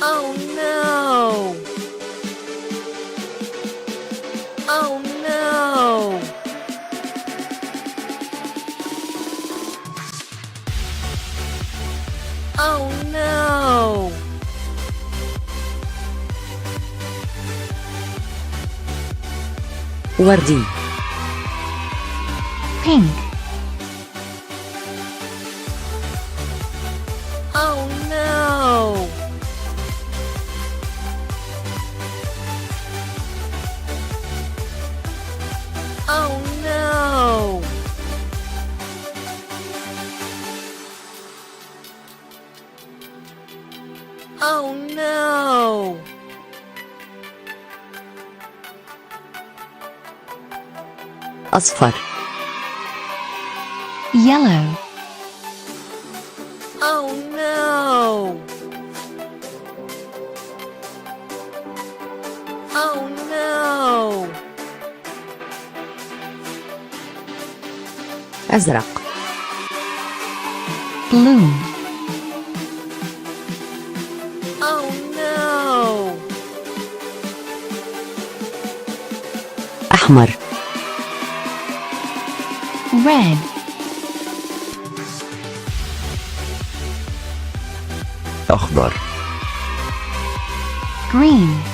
Oh no! Oh no! Oh no! وردي. pink, Oh no! Oh no! Oh no! أصفر. yellow, Oh no! Oh no! أزرق. blue, Oh no! أحمر. red, أخضر. green,